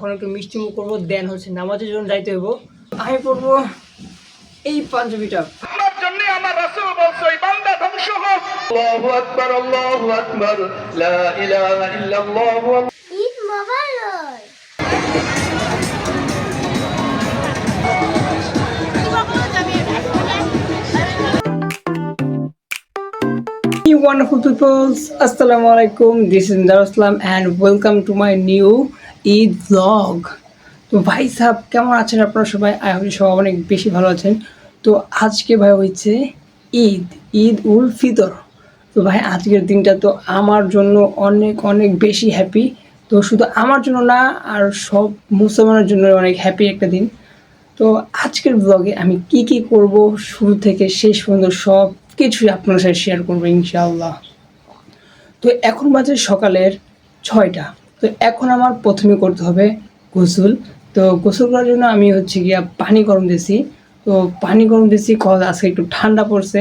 এখন একটু মিষ্টি মুখ করবো, দেন হচ্ছে নামাজের জন্য যাইতে হইব। আমি পড়বো এই পাঞ্জাবিটা। আপনার জন্য আমার রাসূল বলছে এই বান্দা ধ্বংস হোক। আল্লাহু আকবার, আল্লাহু আকবার, লা ইলাহা ইল্লাল্লাহ। ঈদ মোবারক। Wonderful people, Assalamu alaikum. This is Darussalam and welcome to my new Eid vlog. তো ভাই সাহেব কেমন আছেন আপনারা সবাই? আই হোপ সবাই অনেক বেশি ভালো আছেন। তো আজকে ভাই হচ্ছে ঈদ উল ফিতর। তো ভাই আজকের দিনটা তো আমার জন্য অনেক অনেক বেশি হ্যাপি। তো শুধু আমার জন্য না, আর সব মুসলমানের জন্য অনেক হ্যাপি একটা দিন। তো আজকের ব্লগে আমি কি করব শুরু থেকে শেষ পর্যন্ত সব কিছুই আপনার সাথে শেয়ার করবো ইনশাআল্লাহ। তো এখন বাজে সকালের 6টা। তো এখন আমার প্রথমে করতে হবে গোসল। তো গোসল করার জন্য আমি হচ্ছে গিয়া পানি গরম দিয়েছি। তো পানি গরম দিয়েছি কজ আজকে একটু ঠান্ডা পড়ছে।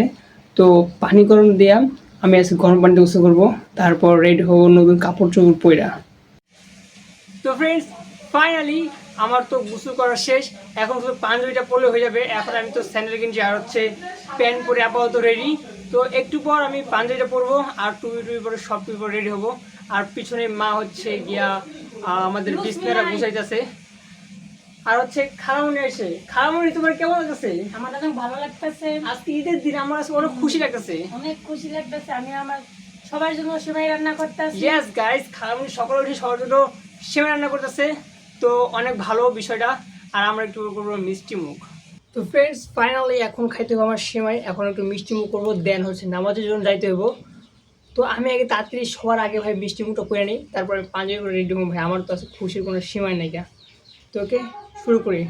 তো পানি গরম দিয়া আমি আজকে গরম পানিতে গোসল করবো, তারপর রেডি হবো নতুন কাপড় চোপড় পইরা। তো ফ্রেন্ডস ফাইনালি আমার তো গোসল করা শেষ। এখন শুধু পাঞ্জাবিটা পরলে হয়ে যাবে। এখন আমি তো স্যান্ডেল কিনছি আর হচ্ছে প্যান্ট পরে আপাতত রেডি। তো একটু পর আমি পাঞ্জাবিটা পরবো আর টুপি পরে সব টুপি পরে রেডি হবো। আর পিছনে মা হচ্ছে গিয়া আমাদের বিছনাটা গুছাইতেছে। আর হচ্ছে খালামণি এসে। খালামণি তোমার কেমন লাগতেছে? আমার অনেক ভালো লাগতেছে। আজকে ঈদের দিন আমার কাছে অনেক খুশি লাগতেছে। অনেক খুশি লাগতেছে। আমি আমার সবার জন্য সেমাই রান্না করতেছি। ইয়েস গাইস, খালামণি সকালে উঠে সবার জন্য সেমাই রান্না করতেছে। তো অনেক ভালো বিষয়টা। আর আমরা একটু করবো মিষ্টি মুখ। তো ফ্রেন্ডস ফাইনালি এখন খাইতে হবে আমার সেমাই। এখন একটু মিষ্টি মুখ করবো, দেন হচ্ছে নামাজের জন্য যাইতে হইব। তো আমি আগে তাড়াতাড়ি সবার আগে ভাই মিষ্টি মুখটা করে নিই, তারপরে পাঞ্জাবি করে রেডি হবো। ভাই আমার তো আছে খুশির কোনো সীমাই নাই গা। তো ওকে শুরু করি।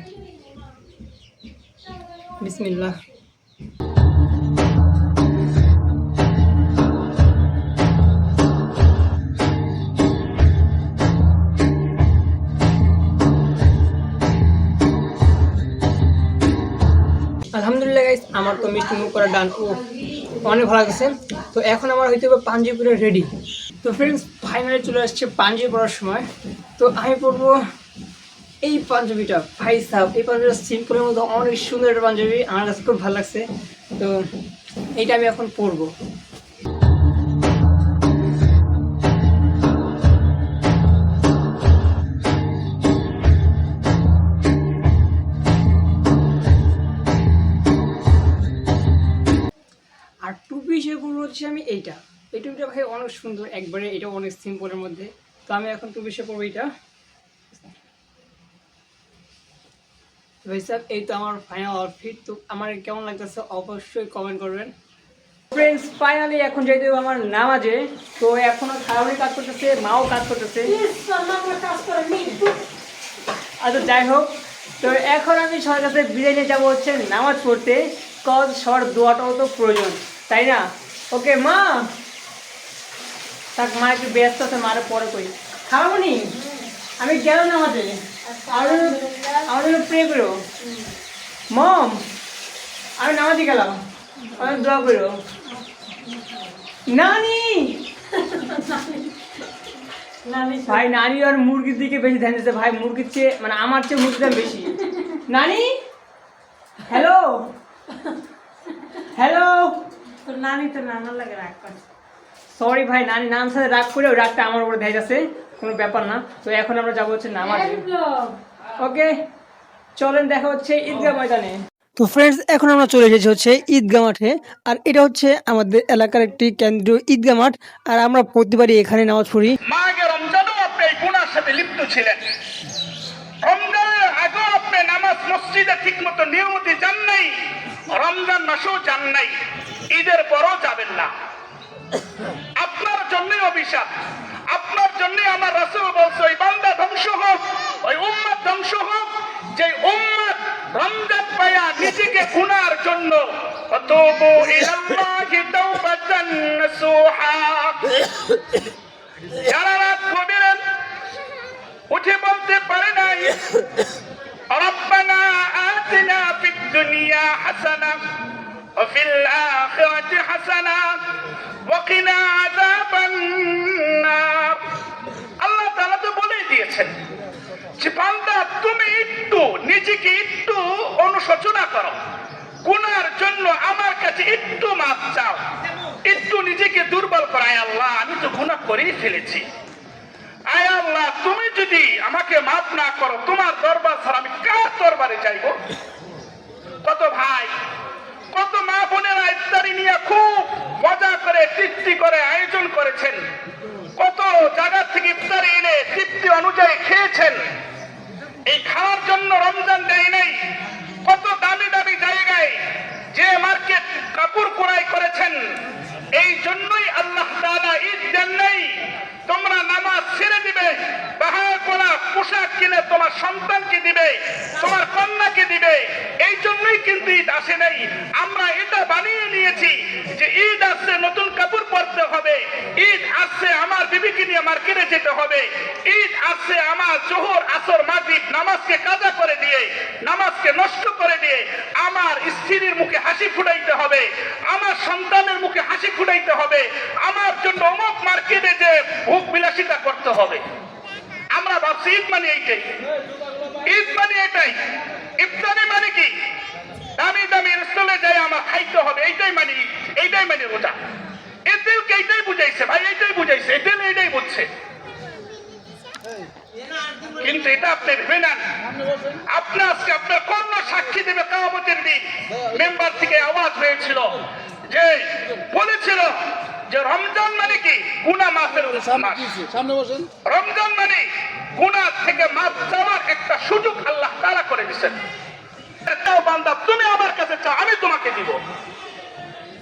বিসমিল্লাহ। আলহামদুলিল্লাহ গাইস, আমার তো মিষ্টি মুখ করা ডান। ও অনেক ভালো লাগছে। তো এখন আমার হইতে হবে পাঞ্জাবি পরে রেডি। তো ফ্রেন্ডস ফাইনালি চলে আসছে পাঞ্জাবি পরার সময়। তো আমি পরবো এই পাঞ্জাবিটা। ভাই সাহেব এই পাঞ্জাবিটা সিম্পলের মধ্যে অনেক সুন্দর একটা পাঞ্জাবি, আমার কাছে খুব ভালো লাগছে। তো এইটা আমি এখন পরবো। আর টুপি হিসেবে পরবো হচ্ছে আমি এইটা। এই টুপিটা ভাই অনেক সুন্দর একবারে, এটা অনেক সিম্পলের মধ্যে। তো আমি এখন টুপি হিসেবে পরবো এইটা। ভাই সাহেব এই তো আমার ফাইনাল আউটফিট। তো আমার কেমন লাগতেছে অবশ্যই কমেন্ট করবেন। ফ্রেন্ডস ফাইনালি এখন যাইতে হবে আমার নামাজে। তো এখনো খারাপই কাজ করতেছে, মাও কাজ করতেছে। আচ্ছা যাই হোক, তো এখন আমি সবার কাছে বিদায় নিয়ে যাবো হচ্ছে নামাজ পড়তে। কজ সবার দোয়াটাও তো প্রয়োজন, তাই না? ওকে মা, তাক মা একটু ব্যস্ত আছে, মারে পরে কই। খারাপনি আমি গেলাম নামাজে, আমার জন্য প্রে করো। মম আমি নামাজে গেলাম, আমি দোয়া করো। নানি ভাই, নানি আর মুরগির দিকে বেশি ধ্যান দিচ্ছে ভাই। মুরগির চেয়ে মানে আমার চেয়ে মুরগির দাম বেশি। নানি হ্যালো হ্যালো। তো নানি তো নানার লাগে রাগ করে। সরি ভাই, নানি নাম সাথে রাগ করে ওই রাগটা আমার উপরে দেয় যাচ্ছে, কোনো ব্যাপার না। তো এখন আমরা যাবো হচ্ছে নামাজে। ওকে চলেন, দেখা হচ্ছে ঈদগাহ ময়দানে। তো ফ্রেন্ডস এখন আমরা চলে এসেছি হচ্ছে ঈদগাহ মাঠে। আর এটা হচ্ছে আমাদের এলাকার একটি কেন্দ্রীয় ঈদগাহ মাঠ। আর আমরা প্রতিবারই এখানে নামাজ পড়ি। মাঘে রমজানও আপনি এই গুনার সাথে লিপ্ত ছিলেন। রমজানের আগেও আপনি নামাজ মসজিদে ঠিক মতো নিয়মিত যান নাই, রমজান মাসেও যান নাই, ঈদের পরও যাবেন না। আপনার জন্যই অভিশাপ, আপনার জন্যই আমার রাসূল বলছে ওই বান্দা ধ্বংস হোক, ওই উম্মত ধ্বংস হোক যে উম্মত রমজান পায়া নিজেকে গুনার জন্য তুবু ইলাল্লাহি তাওবাতান নাসুহা। যারা রাত গভীরে উঠে বলতে পারে নাই রব্বানা আতিনা ফিদ দুনিয়া হাসানা ওয়া ফিল আখিরাতি হাসানা ওয়া কিনা আযাবান নার। আল্লাহ তাআলা তো বলেই দিয়েছেন যে বান্দা তুমি একটু নিজেকে একটু অনুশোচনা করো, গুনার জন্য আমার কাছে একটু মাপ চাও, একটু নিজেকে দুর্বল করো। আয় আল্লাহ, আমি তো গুনাহ করেই ফেলেছি। আয় আল্লাহ, তুমি যদি আমাকে মাফ না করো, তোমার দরবার ছাড়া আমি কার দরবারে যাইব? কত ভাই, কত মা বোনেরা ইফতারি নিয়ে খুব মজা করে তৃপ্তি করে আয়োজন করেছেন, কত জায়গা থেকে ইফতারি এনে তৃপ্তি অনুযায়ী খেয়েছেন। এই খাওয়ার জন্য রমজান দেয় নাই। কত দামি দামি জায়গায় যে মার্কেট কাপড় ক্রয় করেছেন, এই জন্যই আল্লাহ তাআলা ঈদ দেন নাই। তোমরা নামাজ ছেড়ে দিবে, বাহার করা পোশাক কিনে তোমার সন্তানকে দিবে, তোমার কন্যাকে দিবে, এই জন্যই কিন্তু ঈদ আসে নাই। আমরা এটা বানিয়ে নিয়েছি যে ঈদ আসছে নতুন কাপড় পরতে হবে, ঈদ আসছে আমার বিবিকে নিয়ে মার্কেটে যেতে হবে, ঈদ আসছে আমার জোহর আসর মাগরিব নামাজকে কাজা করে দিয়ে, নামাজকে নষ্ট করে দিয়ে আমার স্ত্রীর মুখে হাসি ফুটাইতে হবে, আমার সন্তানের মুখে হাসি ফুটাইতে হবে, আমার জন্য অমুক মার্কেটে যে ভোগ বিলাসিতা করতে হবে। আমরা ভাবছি ঈদ মানে এইটাই, ঈদ মানে এটাই। ইফতারি মানে কি? দামি দামি রেস্টুরেন্টে যাই আমার খাইতে হবে, এইটাই মানে ঈদ, এইটাই মানে রোজা। এদেরকে এইটাই বুঝাইছে ভাই, এইটাই বুঝাইছে, এদের এইটাই বুঝছে। কিন্তু এটা আপনি ভেবে নেন, আপনি আজকে আপনার কর্ণ সাক্ষী দেবে কিয়ামতের দিন। মেম্বার থেকে আওয়াজ হয়েছিল যে বলেছিল যে রমজান মানে কি? গুনাহ মাফের মাস। রমজান মানে গুনাহ থেকে মাফ চাওয়ার একটা সুযোগ আল্লাহ তাআলা করে দিয়েছেন। চাও বান্দা, তুমি আমার কাছে চাও, আমি তোমাকে দিব।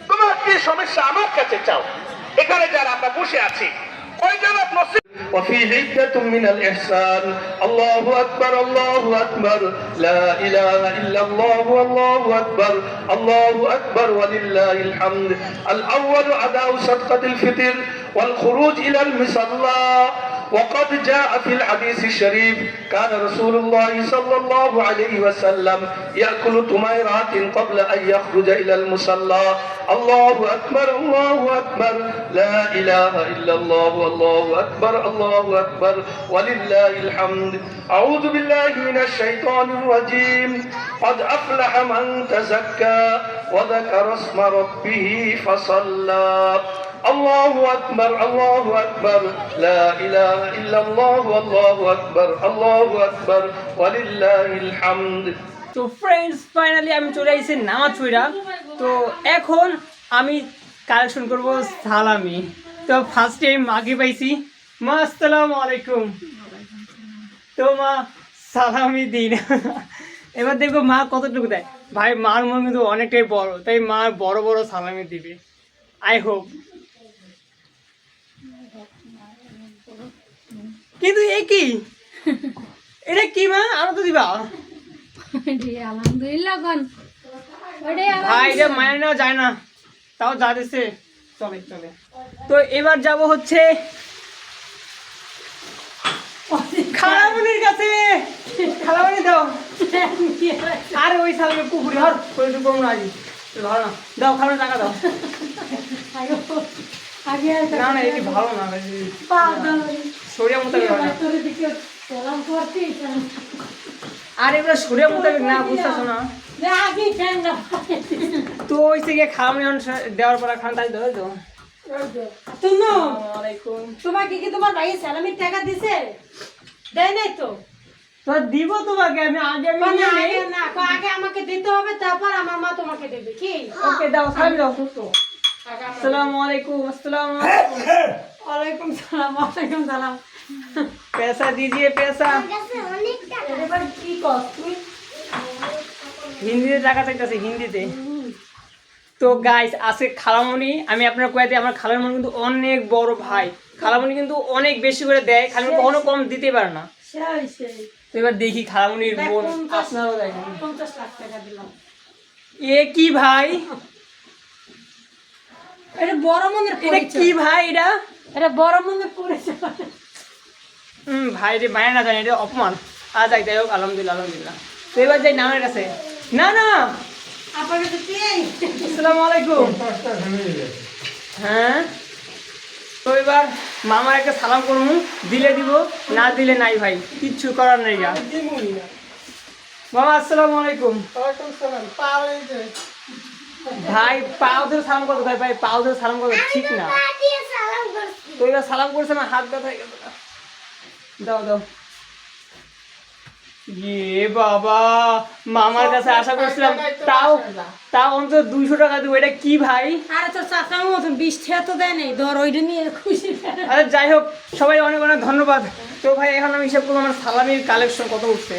তোমার কি সমস্যা আমার কাছে চাও। এখানে যারা আমরা বসে আছি, ওই যারা নসিব وفي عدة من الإحسان الله أكبر الله أكبر لا إله إلا الله والله أكبر الله أكبر ولله الحمد. الأول أداء صدقة الفطر والخروج إلى المصلى. وقد جاء في الحديث الشريف كان رسول الله صلى الله عليه وسلم يأكل تميرات قبل أن يخرج إلى المصلى. الله أكبر الله أكبر لا إله إلا الله والله أكبر الله أكبر ولله الحمد. أعوذ بالله من الشيطان الرجيم. قد أفلح من تزكى وذكر اسم ربه فصلى. الله أكبر الله أكبر لا إله إلا الله والله أكبر الله أكبر ولله الحمد. তো ফ্রেন্ডস, ফাইনালি আমি চলে আসছি নামাজ পড়া। তো এখন আমি কালেকশন করব সালামি। তো ফার্স্টে মাকে পাইছি। মা আসসালামু আলাইকুম। তো মা সালামি দিন। এবার দেখবো মা কতটুকু দেয়। ভাই মার মন কিন্তু অনেকটাই বড়, তাই মা বড় বড় সালামি দিবে। I hope. কিন্তু এ কি, এটা কি মা? আরো তো দিবা। আলহামদুলিল্লাহ গন ভাই এটা মায়ের নেওয়া যায় না, তাও যা দিছে চলে চলে। তো এবার যাব হচ্ছে খালামণির কাছে। খালামণি দাও। আরে ওই সালমে কুকুরি হর করে তো কম রাজি ধরো না, দাও খালামণি টাকা দাও। না না এটি ভালো না, সরিয়া মোতাবেক আর এগুলো সরিয়া মোতাবেক না, বুঝতেছো না? তো ওই থেকে খালামণি দেওয়ার পর খান তাই ধরে তো। তোমাকে কি তোমার ভাই সালামির টাকা দিছে? দেয় নাই তো? তো দিব তোমাকে আমি আগে আগে আমাকে দিতে হবে, তারপর আমার মা তোমাকে দেবে। কি? ওকে দাও, সালামি দাও। আসসালামু আলাইকুম। আসসালামু আলাইকুম। ওয়ালাইকুম সালাম। ওয়ালাইকুম সালাম। पैसा दीजिए पैसा। এবার কি কস তুই? হিন্দিতে টাকা চাইতেছে, হিন্দিতে। তো গাইস আজকে খালামণি, আমি আপনার কয়েতে আমার খালামণি কিন্তু অনেক বড় ভাই। খালামণি কিন্তু অনেক বেশি করে দেয়, খালামণি কখনো কম দিতে পারে না। তো এবার দেখি খালামণির বোন, আপনারাও দেখেন। 50 লাখ টাকা দিলাম। এ কি ভাই? এটা বড় মনের এটা পরিচয়। কি ভাই? এটা বড় মনের পরিচয়। ভাই রে মায়া না জানি, এটা অপমান। যাই যাই হোক, আলহামদুলিল্লাহ আলহামদুলিল্লাহ। তো এবার যাই নামের কাছে। না না আপনার কাছে কি? আসসালামু আলাইকুম। হ্যাঁ তো এবার মামার একটা সালাম করবো, দিলে দিব, না দিলে নাই ভাই, কিচ্ছু করার নেই। মামা আসসালামু আলাইকুম। ভাই পাও ধরে সালাম করতে ভাই, ভাই পাও ধরে সালাম করতে ঠিক না। তো এবার সালাম করছে না, হাত ব্যথা হয়ে গেল। দাও দাও। ইয়ে বাবা, মামার কাছে আশা করছিলাম তাও তাও অন্তত 200 টাকা দেবো, এটা কি ভাই? আরে তো চাচার মতন 20 টাকা তো দেয় নাই, ধর ওইটা নিয়ে খুশি। আরে যাই হোক, সবাই অনেক অনেক ধন্যবাদ। তো ভাই এখন আমি হিসাব করবো আমার সালামির কালেকশন কত উঠছে।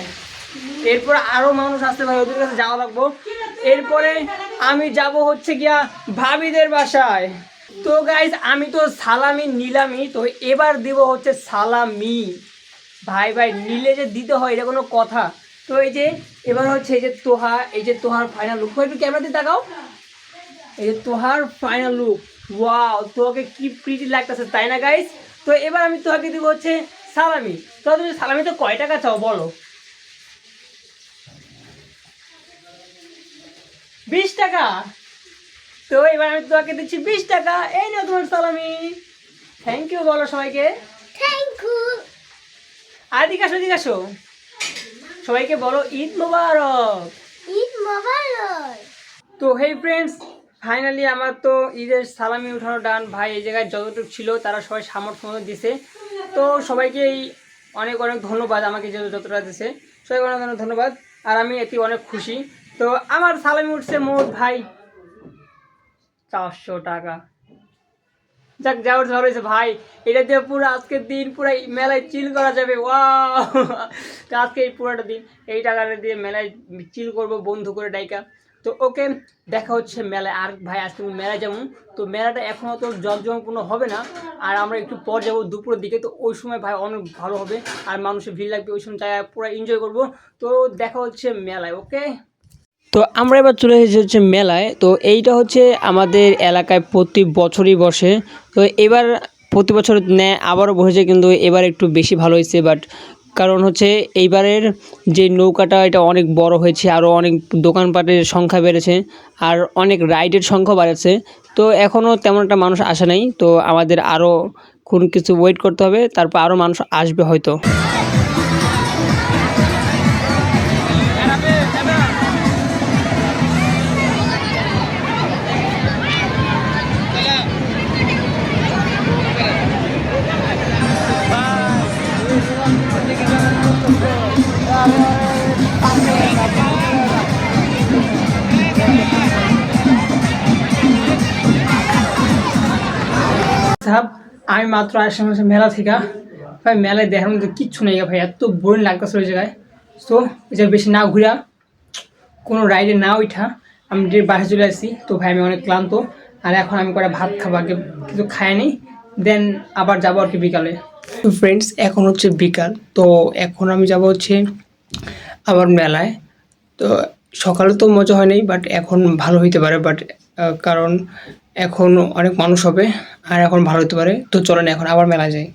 এরপরে আরো মানুষ আসতে ভাই, ওদের কাছে যাওয়া লাগবো। এরপরে আমি যাব হচ্ছে গিয়া ভাবিদের বাসায়। তো গাইজ আমি তো সালামি নিলামই, তো এবার দিব হচ্ছে সালামি। ভাই ভাই নিলে যে দিতে হয় এটা কোনো কথা? তো এই যে এবার হচ্ছে এই যে তোহা, এই যে তোহার ফাইনাল লুক, একটু ক্যামেরা দিয়ে তাকাও। এই যে তোহার ফাইনাল লুক, ওয়াও, তোকে কি প্রিটি লাগতেছে তাই না গাইজ? তো এবার আমি তোহাকে দিব হচ্ছে সালামি। তো তুমি সালামি তো কয় টাকা চাও বলো? 20 টাকা। তো এবার আমি তোমাকে দিচ্ছি 20 টাকা, এই নাও তোমার সালামি। থ্যাংক ইউ বলো সবাইকে। Thank you. এদিকে আসো, এদিকে আসো, সবাইকে বলো ঈদ মোবারক। ঈদ মোবারক। তো হেই ফ্রেন্ডস, ফাইনালি আমার তো ঈদের সালামি উঠানো ডান। ভাই এই জায়গায় যতটুকু ছিল তারা সবাই সামর্থ্য মতো দিছে। তো সবাইকেই অনেক অনেক ধন্যবাদ, আমাকে যতটা দিছে সবাইকে অনেক অনেক ধন্যবাদ। আর আমি এতে অনেক খুশি। তো আমার সালামি উঠছে মোট ভাই 400 টাকা। যাক, যা উঠছে ভালো হয়েছে ভাই। এটা দিয়ে পুরো আজকের দিন পুরো মেলায় চিল করা যাবে। ওয়াও, তো আজকে এই পুরোটা দিন এই টাকাটা দিয়ে মেলায় চিল করব বন্ধু করে ডাইকা। তো ওকে, দেখা হচ্ছে মেলায়। আর ভাই আজকে মেলায় যাবো, তো মেলাটা এখনও তো জমজমপূর্ণ হবে না, আর আমরা একটু পর যাবো দুপুরের দিকে। তো ওই সময় ভাই অনেক ভালো হবে, আর মানুষের ভিড় লাগবে, ওই সময় জায়গায় পুরো এনজয় করবো। তো দেখা হচ্ছে মেলায়, ওকে। তো আমরা এবার চলে এসেছি হচ্ছে মেলায়। তো এইটা হচ্ছে আমাদের এলাকায় প্রতি বছরই বসে। তো এবার প্রতি বছর নেয়, আবারও বসেছে, কিন্তু এবার একটু বেশি ভালো হয়েছে। বাট কারণ হচ্ছে এইবারের যে নৌকাটা এটা অনেক বড় হয়েছে, আরও অনেক দোকানপাটের সংখ্যা বেড়েছে, আর অনেক রাইডের সংখ্যা বাড়েছে। তো এখনও তেমন একটা মানুষ আসে নাই, তো আমাদের আরও কোন কিছু ওয়েট করতে হবে, তারপর আরও মানুষ আসবে হয়তো। সাহেব, আমি মাত্র আসলাম হচ্ছে মেলা থেকে। ভাই মেলায় দেখার মধ্যে কিচ্ছু নেই ভাই, এত বোরিং লাগতেছে ওই জায়গায়। তো ওই জায়গায় বেশি না ঘুরা, কোনো রাইডে না ওইঠা আমি বাসে চলে আসছি। তো ভাই আমি অনেক ক্লান্ত, আর এখন আমি কটা ভাত খাবো, আগে কিছু খাই নি, দেন আবার যাবো আর কি বিকালে। তো ফ্রেন্ডস এখন হচ্ছে বিকাল, তো এখন আমি যাব হচ্ছে আবার মেলায়। তো সকালে তো মজা হয় নাই, বাট এখন ভালো হইতে পারে। বাট কারণ এখন অনেক মানুষ হবে, আর এখন ভালো হতে পারে। তো চলেন এখন আবার মেলায় যাই।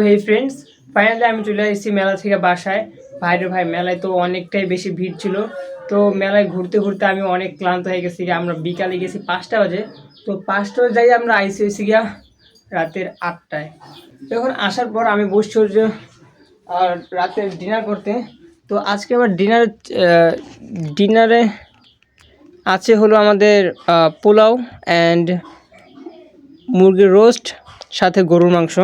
হেই ফ্রেন্ডস, ফাইনালি আমি চলে এসেছি মেলা থেকে বাসায়। ভাইরে ভাই, মেলায় তো অনেকটাই বেশি ভিড় ছিল। তো মেলায় ঘুরতে ঘুরতে আমি অনেক ক্লান্ত হয়ে গেছি। আমরা বিকালে গেছি 5টা বাজে, তো 5টা বাজে যাই আমরা আইসি হয়েছি গিয়া রাতের 8টায়। তো এখন আসার পর আমি বসছি হচ্ছে আর রাতের ডিনার করতে। তো আজকে আবার ডিনারে আছে হলো আমাদের পোলাও অ্যান্ড মুরগির রোস্ট, সাথে গরুর মাংস।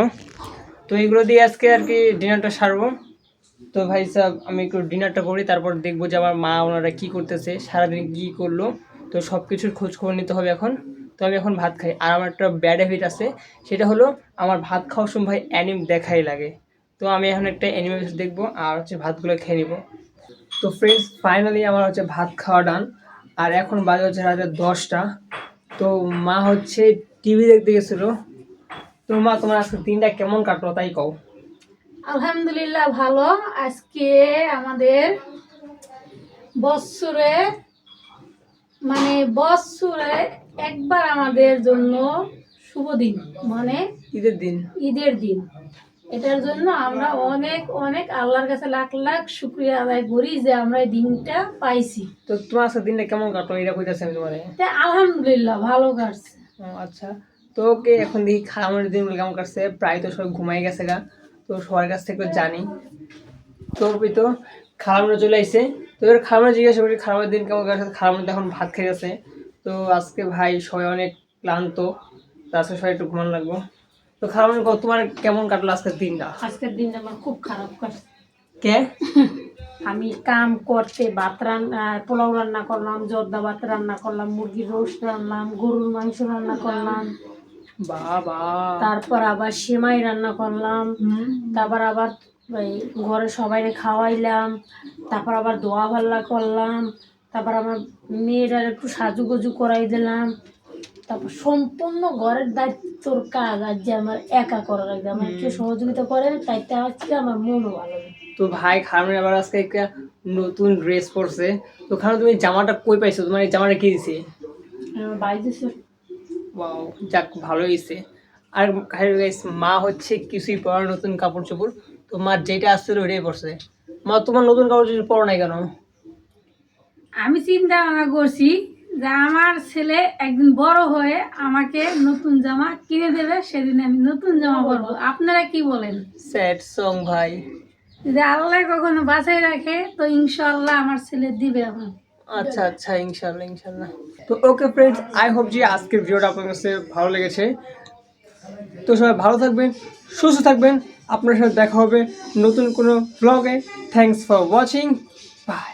তো এইগুলো দিয়ে আজকে আর কি ডিনারটা সারবো। তো ভাই সাহেব আমি একটু ডিনারটা করি, তারপর দেখবো যে আমার মা ওনারা কী করতেছে, সারাদিন কী করলো। তো সব কিছুর খোঁজ খবর নিতে হবে এখন। তো আমি এখন ভাত খাই। আর আমার একটা ব্যাড হ্যাবিট আছে, সেটা হলো আমার ভাত খাওয়ার সময় ভাই অ্যানিম দেখাই লাগে। তো আমি এখন একটা অ্যানিমে দেখবো আর হচ্ছে ভাতগুলো খেয়ে নিব। তো ফ্রেন্ডস ফাইনালি আমার হচ্ছে ভাত খাওয়া ডান। আর এখন বাজে হচ্ছে রাতে 10টা। তো মা হচ্ছে টিভি দেখতে গেছিলো। তো মা, তোমার আজকে দিনটা কেমন কাটলো তাই কও। আলহামদুলিল্লাহ ভালো। আজকে আমাদের বৎসরে বৎসরে একবার আমাদের জন্য শুভ দিন, মানে ঈদের দিন। ঈদের দিন। এটার জন্য আমরা অনেক অনেক আল্লাহর কাছে লাখ লাখ শুকরিয়া আদায় করি যে আমরা এই দিনটা পাইছি। তো তোমার আজকে দিনটা কেমন কাটলো এটা কইতাছি আমি তোমারে। তাই আলহামদুলিল্লাহ ভালো কাটছে। ও আচ্ছা। তো ওকে, এখন দেখি খালামণির দিনগুলো কেমন কাটছে। প্রায় তো সবাই ঘুমাই গেছে গা, তো সবার কাছ থেকে জানি। তো ওই তো খালামণি চলে আসছে। তো এবার খালামণি জিজ্ঞাসা করি খালামণির দিন কেমন কাটছে। খালামণি এখন ভাত খেয়ে গেছে। তো আজকে ভাই সবাই অনেক ক্লান্ত, তো আজকে সবাই একটু ঘুমানো লাগবো। তো খালামণি তোমার কেমন কাটলো আজকের দিনটা? আজকের দিনটা আমার খুব খারাপ কাটছে। কে? আমি কাম করতে ভাত রান্না, পোলাও রান্না করলাম, জর্দা ভাত রান্না করলাম, মুরগির রোস্ট রান্নাম, গরুর মাংস রান্না করলাম, বাবা। তারপর আবার সেমাই রান্না করলাম, তারপর আবার ওই ঘরে সবাইকে খাওয়াইলাম, তারপর আবার দোয়া ভাল্লা করলাম, তারপর আমার মেয়েটার একটু সাজুগুজু করাই দিলাম। তারপর সম্পূর্ণ ঘরের দায়িত্বর কাজ আজ যে আমার একা করা লাগবে। আমার কেউ সহযোগিতা করে তাইতে আজকে আমার মনও ভালো লাগে। তো ভাই খালামণি আবার আজকে একটা নতুন ড্রেস পরছে। তো খালামণি তুমি জামাটা কই পাইছো? তোমার এই জামাটা কি দিছে? আমার বাইরে ওয়াও, যাক ভালো হয়েছে। আর গাইস, মা হচ্ছে কিছুই পরার নতুন কাপড় চোপড়। তো মা যেটা আসছিল ওইটাই পরছে। মা, তোমার নতুন কাপড় চোপড় পরো নাই কেন? আমি চিন্তা ভাবনা করছি যে আমার ছেলে একদিন বড় হয়ে আমাকে নতুন জামা কিনে দেবে, সেদিন আমি নতুন জামা পরবো। আপনারা কি বলেন? স্যাড সং ভাই। যদি আল্লাহ কখনো বাঁচাই রাখে তো ইনশাআল্লাহ আমার ছেলে দিবে আমার। আচ্ছা আচ্ছা, ইনশাল্লাহ ইনশাল্লাহ। তো ওকে ফ্রেন্ডস, আই হোপ যে আজকের ভিডিওটা আপনার কাছে ভালো লেগেছে। তো সবাই ভালো থাকবেন, সুস্থ থাকবেন। আপনার সাথে দেখা হবে নতুন কোনো ব্লগে। Thanks for watching. বাই।